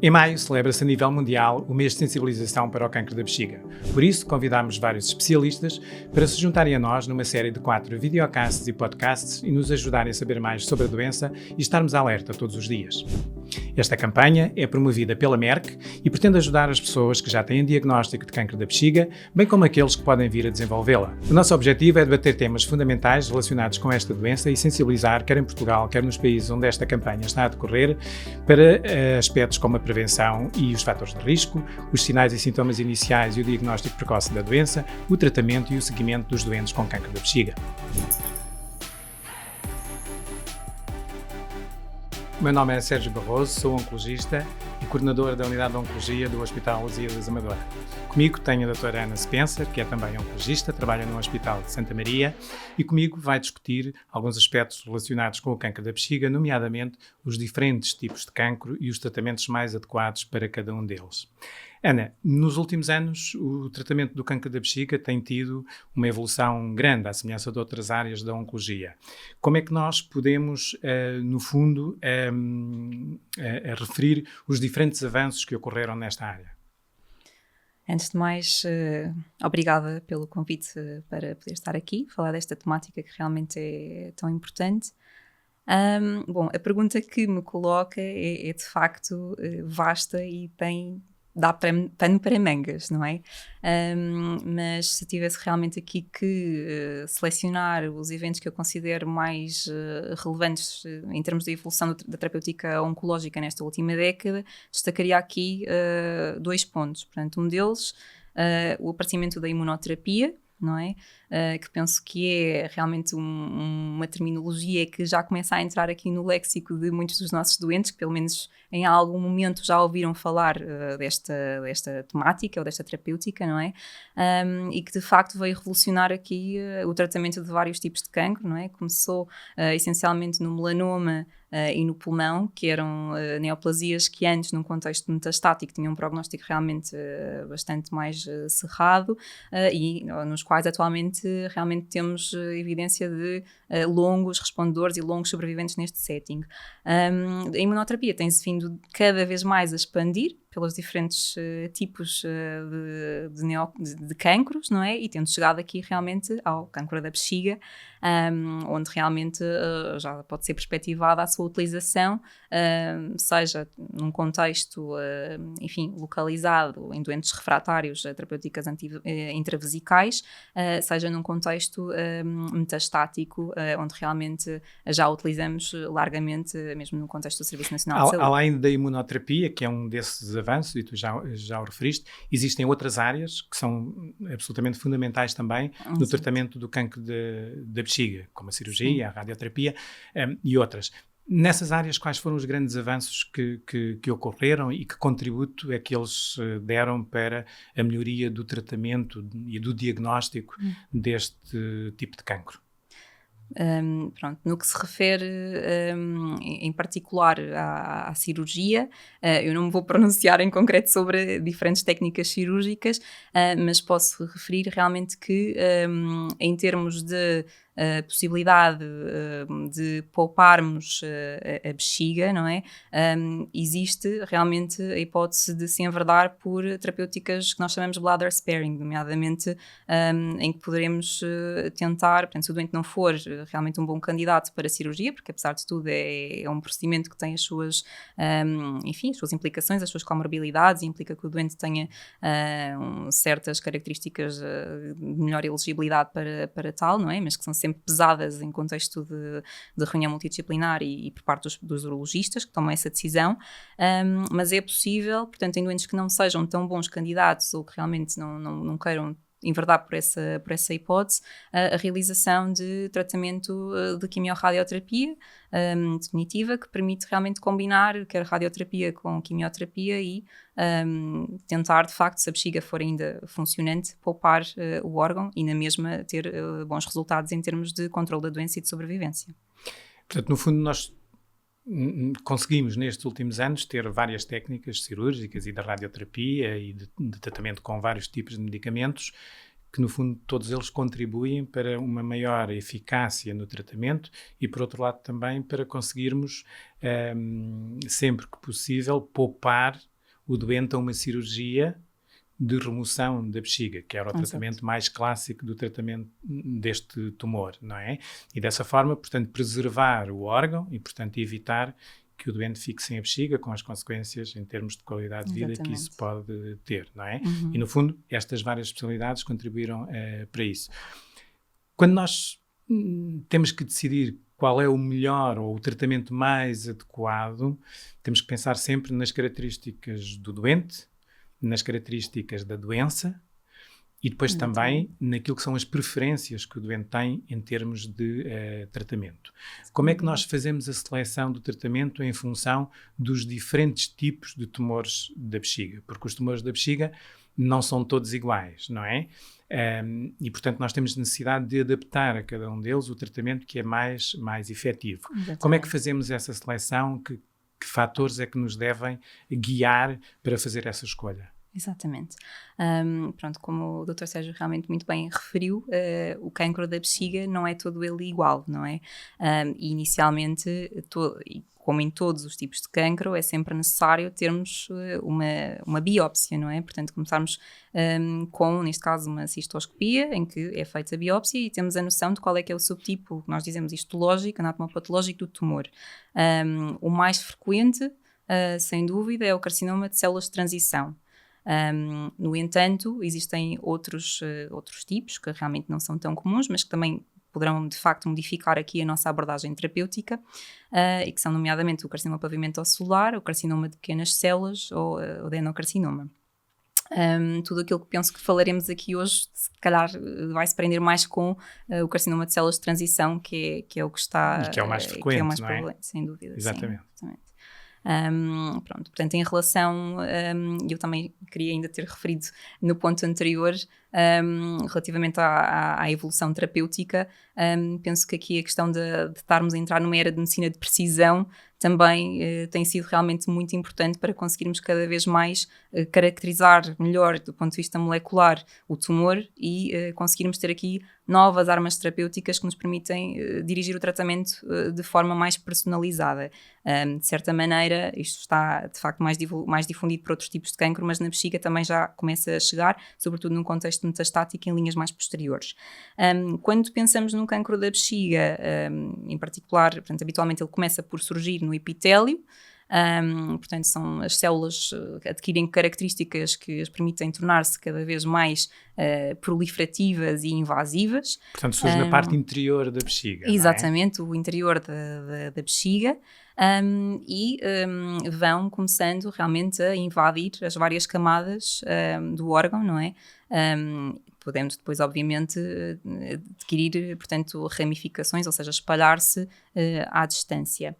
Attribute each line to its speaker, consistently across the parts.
Speaker 1: Em maio, celebra-se a nível mundial o mês de sensibilização para o cancro da bexiga. Por isso, convidámos vários especialistas para se juntarem a nós numa série de 4 videocasts e podcasts e nos ajudarem a saber mais sobre a doença e estarmos alerta todos os dias. Esta campanha é promovida pela Merck e pretende ajudar as pessoas que já têm diagnóstico de cancro da bexiga, bem como aqueles que podem vir a desenvolvê-la. O nosso objetivo é debater temas fundamentais relacionados com esta doença e sensibilizar, quer em Portugal, quer nos países onde esta campanha está a decorrer, para aspectos como a prevenção e os fatores de risco, os sinais e sintomas iniciais e o diagnóstico precoce da doença, o tratamento e o seguimento dos doentes com cancro da bexiga. O meu nome é Sérgio Barroso, sou oncologista e coordenador da Unidade de Oncologia do Hospital Lusíadas Amadora. Comigo tenho a doutora Ana Spencer, que é também oncologista, trabalha no Hospital de Santa Maria e comigo vai discutir alguns aspectos relacionados com o cancro da bexiga, nomeadamente os diferentes tipos de cancro e os tratamentos mais adequados para cada um deles. Ana, nos últimos anos o tratamento do cancro da bexiga tem tido uma evolução grande, à semelhança de outras áreas da oncologia. Como é que nós podemos, no fundo, referir os diferentes avanços que ocorreram nesta área?
Speaker 2: Antes de mais, obrigada pelo convite para poder estar aqui, falar desta temática que realmente é tão importante. Bom, a pergunta que me coloca é de facto vasta e dá pano para mangas, não é? Mas se tivesse realmente aqui que selecionar os eventos que eu considero mais relevantes em termos de evolução da terapêutica oncológica nesta última década, destacaria aqui 2 pontos. Portanto, um deles, o aparecimento da imunoterapia, não é? Que penso que é realmente uma terminologia que já começa a entrar aqui no léxico de muitos dos nossos doentes, que pelo menos em algum momento já ouviram falar desta temática ou desta terapêutica, não é? E que de facto veio revolucionar aqui o tratamento de vários tipos de cancro, não é? Começou essencialmente no melanoma e no pulmão, que eram neoplasias que antes, num contexto metastático, tinham um prognóstico realmente bastante mais cerrado e nos quais atualmente realmente temos evidência de longos respondedores e longos sobreviventes neste setting. A imunoterapia tem-se vindo cada vez mais a expandir pelos diferentes tipos de cancros, não é? E tendo chegado aqui realmente ao cancro da bexiga, onde realmente já pode ser perspectivada a sua utilização, seja num contexto, enfim, localizado em doentes refratários a terapêuticas intravesicais, seja num contexto metastático, onde realmente já utilizamos largamente, mesmo no contexto do Serviço Nacional de Saúde.
Speaker 1: Além da imunoterapia, que é um desses avanços, e tu já o referiste, existem outras áreas que são absolutamente fundamentais também no tratamento do cancro da bexiga, como a cirurgia, a radioterapia e outras. Nessas áreas, quais foram os grandes avanços que ocorreram e que contributo é que eles deram para a melhoria do tratamento e do diagnóstico deste tipo de cancro?
Speaker 2: Pronto, no que se refere em particular à cirurgia, eu não me vou pronunciar em concreto sobre diferentes técnicas cirúrgicas, mas posso referir realmente que em termos de possibilidade de pouparmos a bexiga, não é? Existe realmente a hipótese de se enverdar por terapêuticas que nós chamamos de bladder sparing, nomeadamente em que poderemos tentar, portanto, se o doente não for realmente um bom candidato para a cirurgia, porque apesar de tudo é um procedimento que tem as suas, enfim, as suas implicações, as suas comorbilidades, e implica que o doente tenha certas características de melhor elegibilidade para tal, não é? Mas que são sempre pesadas em contexto de reunião multidisciplinar e por parte dos urologistas que tomam essa decisão, mas é possível, portanto, em doentes que não sejam tão bons candidatos ou que realmente não queiram enverdar por essa hipótese, a realização de tratamento de quimiorradioterapia definitiva, que permite realmente combinar quer radioterapia com quimioterapia e tentar, de facto, se a bexiga for ainda funcionante, poupar o órgão e na mesma ter bons resultados em termos de controle da doença e de sobrevivência.
Speaker 1: Portanto, no fundo, nós conseguimos nestes últimos anos ter várias técnicas cirúrgicas e da radioterapia e de tratamento com vários tipos de medicamentos que no fundo todos eles contribuem para uma maior eficácia no tratamento e, por outro lado, também para conseguirmos, sempre que possível, poupar o doente a uma cirurgia de remoção da bexiga, que era o tratamento mais clássico do tratamento deste tumor, não é? E dessa forma, portanto, preservar o órgão e, portanto, evitar que o doente fique sem a bexiga, com as consequências em termos de qualidade de vida que isso pode ter, não é? E, no fundo, estas várias especialidades contribuíram para isso. Quando nós temos que decidir qual é o melhor ou o tratamento mais adequado, temos que pensar sempre nas características do doente, nas características da doença e depois também naquilo que são as preferências que o doente tem em termos de tratamento. Como é que nós fazemos a seleção do tratamento em função dos diferentes tipos de tumores da bexiga? Porque os tumores da bexiga não são todos iguais, não é? E, portanto, nós temos necessidade de adaptar a cada um deles o tratamento que é mais efetivo. Exatamente. Como é que fazemos essa seleção? Que fatores é que nos devem guiar para fazer essa escolha?
Speaker 2: Exatamente. Pronto, como o Dr. Sérgio realmente muito bem referiu, o cancro da bexiga não é todo ele igual, não é? E inicialmente, como em todos os tipos de cancro, é sempre necessário termos uma biópsia, não é? Portanto, começarmos com, neste caso, uma cistoscopia, em que é feita a biópsia e temos a noção de qual é que é o subtipo, nós dizemos histológico, anatomopatológico do tumor. O mais frequente, sem dúvida, é o carcinoma de células de transição. No entanto, existem outros tipos que realmente não são tão comuns, mas que também poderão de facto modificar aqui a nossa abordagem terapêutica, e que são nomeadamente o carcinoma pavimentocelular, o carcinoma de pequenas células ou o adenocarcinoma. Tudo aquilo que penso que falaremos aqui hoje, se calhar vai se prender mais com o carcinoma de células de transição, que é o que está...
Speaker 1: E que é o mais frequente, que é o mais
Speaker 2: prevalente, sem dúvida.
Speaker 1: Exatamente.
Speaker 2: Sim, exatamente. Pronto, portanto, em relação, eu também queria ainda ter referido no ponto anterior, relativamente à evolução terapêutica, penso que aqui a questão de estarmos a entrar numa era de medicina de precisão também tem sido realmente muito importante para conseguirmos cada vez mais caracterizar melhor do ponto de vista molecular o tumor e conseguirmos ter aqui novas armas terapêuticas que nos permitem dirigir o tratamento de forma mais personalizada. De certa maneira, isto está de facto mais difundido por outros tipos de cancro, mas na bexiga também já começa a chegar, sobretudo num contexto metastático em linhas mais posteriores. Quando pensamos no cancro da bexiga, em particular, portanto, habitualmente ele começa por surgir no epitélio. Portanto, são as células que adquirem características que as permitem tornar-se cada vez mais proliferativas e invasivas.
Speaker 1: Portanto, surge na parte interior da bexiga.
Speaker 2: Exatamente, não é? O interior da bexiga. E vão começando realmente a invadir as várias camadas do órgão, não é? Podemos depois, obviamente, adquirir, portanto, ramificações, ou seja, espalhar-se à distância.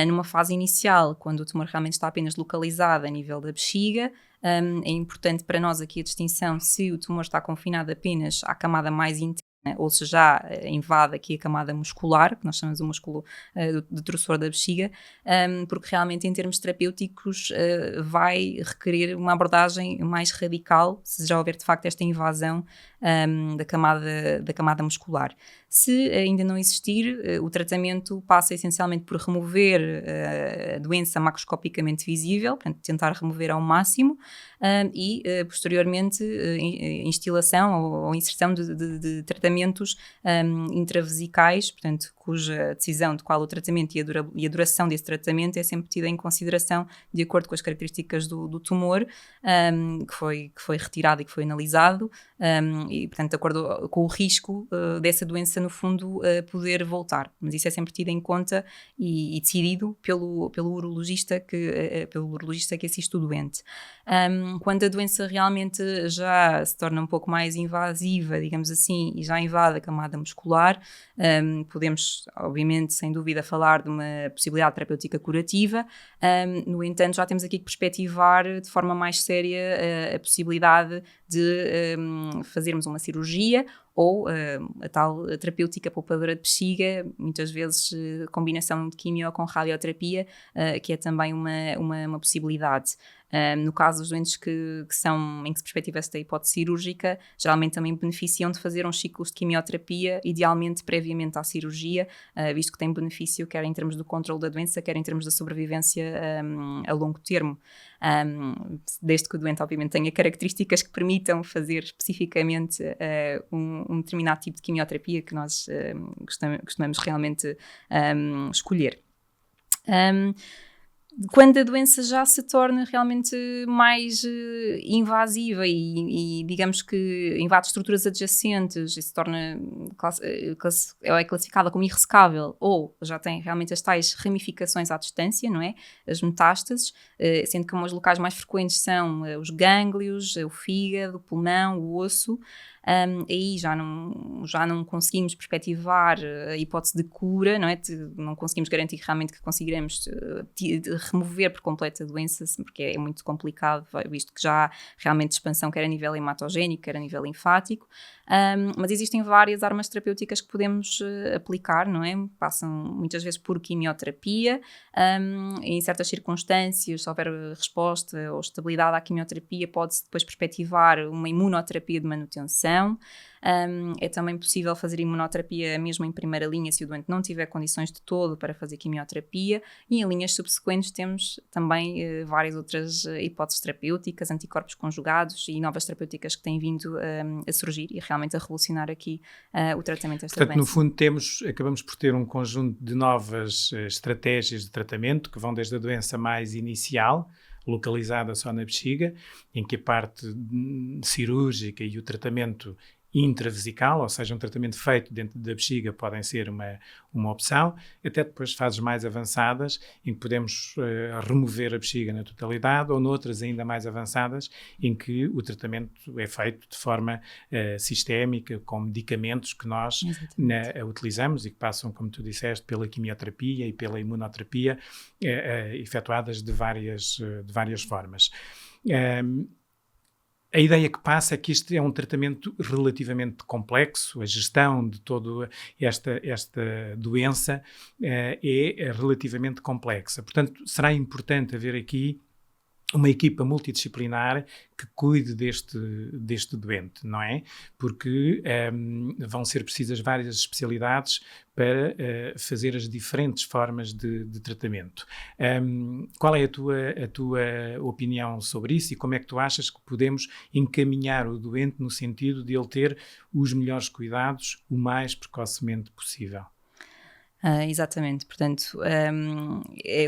Speaker 2: Numa fase inicial, quando o tumor realmente está apenas localizado a nível da bexiga, é importante para nós aqui a distinção se o tumor está confinado apenas à camada mais interna, ou se já invade aqui a camada muscular, que nós chamamos o músculo detrusor da bexiga, porque realmente em termos terapêuticos vai requerer uma abordagem mais radical, se já houver de facto esta invasão da camada muscular. Se ainda não existir, o tratamento passa essencialmente por remover a doença macroscopicamente visível, portanto tentar remover ao máximo, e posteriormente instilação ou inserção de tratamentos intravesicais, portanto, cuja decisão de qual o tratamento e a duração desse tratamento é sempre tida em consideração de acordo com as características do tumor que foi retirado e que foi analisado, e, portanto, de acordo com o risco dessa doença, no fundo, poder voltar. Mas isso é sempre tido em conta e decidido pelo urologista que assiste o doente. Quando a doença realmente já se torna um pouco mais invasiva, digamos assim, e já invade a camada muscular, podemos, obviamente, sem dúvida, falar de uma possibilidade terapêutica curativa. No entanto, já temos aqui que perspectivar de forma mais séria a possibilidade de fazermos uma cirurgia ou a tal terapêutica poupadora de bexiga, muitas vezes combinação de quimio com radioterapia, que é também uma possibilidade. No caso dos doentes em que se perspectiva esta hipótese cirúrgica, geralmente também beneficiam de fazer uns ciclos de quimioterapia, idealmente previamente à cirurgia, visto que tem benefício quer em termos do controle da doença, quer em termos da sobrevivência a longo termo. Desde que o doente obviamente tenha características que permitam fazer especificamente um determinado tipo de quimioterapia que nós costumamos realmente escolher. Quando a doença já se torna realmente mais invasiva e digamos que invade estruturas adjacentes e se torna é classificada como irresecável, ou já tem realmente as tais ramificações à distância, não é? As metástases, sendo que os locais mais frequentes são os gânglios, o fígado, o pulmão, o osso. Aí já não conseguimos perspectivar a hipótese de cura, não é? Não conseguimos garantir realmente que conseguiremos remover por completo a doença, porque é muito complicado, visto que já há realmente expansão quer a nível hematogénico, quer a nível linfático. Mas existem várias armas terapêuticas que podemos aplicar, não é? Passam muitas vezes por quimioterapia. Em certas circunstâncias, se houver resposta ou estabilidade à quimioterapia, pode-se depois perspectivar uma imunoterapia de manutenção. É também possível fazer imunoterapia mesmo em primeira linha se o doente não tiver condições de todo para fazer quimioterapia, e em linhas subsequentes temos também várias outras hipóteses terapêuticas, anticorpos conjugados e novas terapêuticas que têm vindo a surgir e realmente a revolucionar aqui o tratamento desta doença.
Speaker 1: Portanto, no fundo acabamos por ter um conjunto de novas estratégias de tratamento que vão desde a doença mais inicial, localizada só na bexiga, em que a parte cirúrgica e o tratamento intravesical, ou seja, um tratamento feito dentro da bexiga, podem ser uma opção, até depois fases mais avançadas, em que podemos remover a bexiga na totalidade, ou noutras ainda mais avançadas, em que o tratamento é feito de forma sistémica, com medicamentos que nós utilizamos e que passam, como tu disseste, pela quimioterapia e pela imunoterapia, efetuadas de várias formas. A ideia que passa é que isto é um tratamento relativamente complexo, a gestão de toda esta doença é relativamente complexa. Portanto, será importante haver aqui uma equipa multidisciplinar que cuide deste doente, não é? Porque vão ser precisas várias especialidades para fazer as diferentes formas de tratamento. Qual é a tua opinião sobre isso e como é que tu achas que podemos encaminhar o doente no sentido de ele ter os melhores cuidados o mais precocemente possível?
Speaker 2: Exatamente, portanto,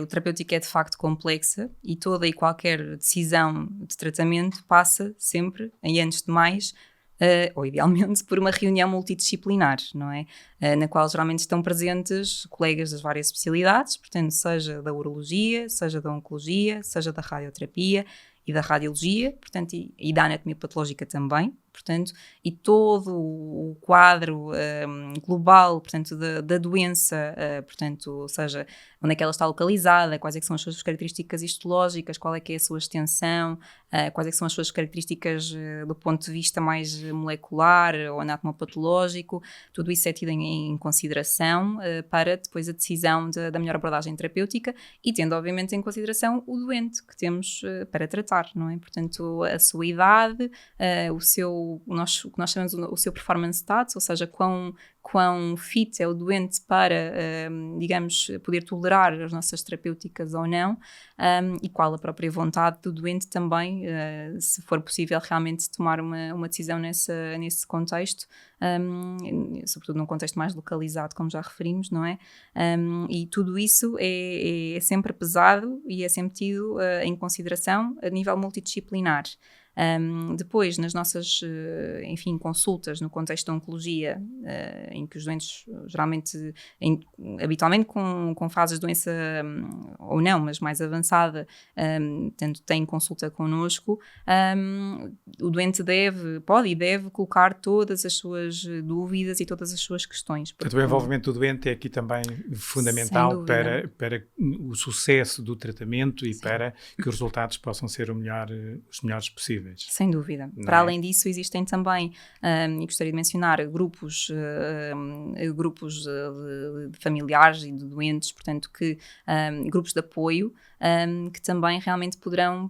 Speaker 2: o terapêutico é de facto complexa e toda e qualquer decisão de tratamento passa sempre, e antes de mais, ou idealmente, por uma reunião multidisciplinar, não é? Na qual geralmente estão presentes colegas das várias especialidades, portanto, seja da urologia, seja da oncologia, seja da radioterapia e da radiologia, portanto, e da anatomia patológica também, portanto, e todo o quadro global, portanto, da doença, portanto, ou seja, onde é que ela está localizada, quais é que são as suas características histológicas, qual é que é a sua extensão, quais é que são as suas características do ponto de vista mais molecular ou anatomopatológico, tudo isso é tido em consideração para depois a decisão da melhor abordagem terapêutica e tendo, obviamente, em consideração o doente que temos para tratar, não é? Portanto, a sua idade, o que nós chamamos o seu performance status, ou seja, quão fit é o doente para, digamos, poder tolerar as nossas terapêuticas ou não, e qual a própria vontade do doente também, se for possível realmente tomar uma decisão nesse contexto, sobretudo num contexto mais localizado, como já referimos, não é? E tudo isso é sempre pesado e é sempre tido em consideração a nível multidisciplinar. Depois, nas nossas, consultas no contexto da oncologia, em que os doentes geralmente, habitualmente com fases de doença ou não, mas mais avançada, têm consulta connosco, o doente pode e deve colocar todas as suas dúvidas e todas as suas questões.
Speaker 1: Portanto, o envolvimento do doente é aqui também fundamental para o sucesso do tratamento e para que os resultados possam ser os melhores possíveis. possíveis.
Speaker 2: Sem dúvida. Para além disso, existem também, e gostaria de mencionar, grupos de familiares e de doentes, portanto, grupos de apoio, que também realmente poderão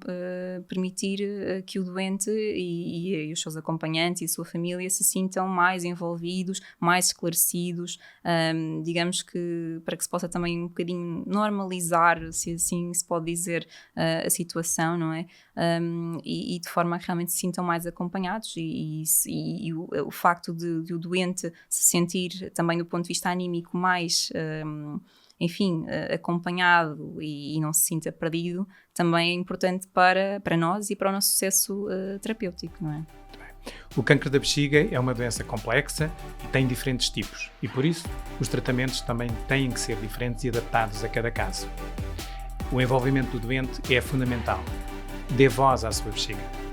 Speaker 2: permitir que o doente e os seus acompanhantes e a sua família se sintam mais envolvidos, mais esclarecidos, digamos que para que se possa também um bocadinho normalizar, se assim se pode dizer, a situação, não é? E de forma a que realmente se sintam mais acompanhados e o facto de o doente se sentir também do ponto de vista anímico mais acompanhado e não se sinta perdido, também é importante para nós e para o nosso sucesso terapêutico, não é?
Speaker 1: O cancro da bexiga é uma doença complexa e tem diferentes tipos, e por isso os tratamentos também têm que ser diferentes e adaptados a cada caso. O envolvimento do doente é fundamental. Dê voz à sua bexiga.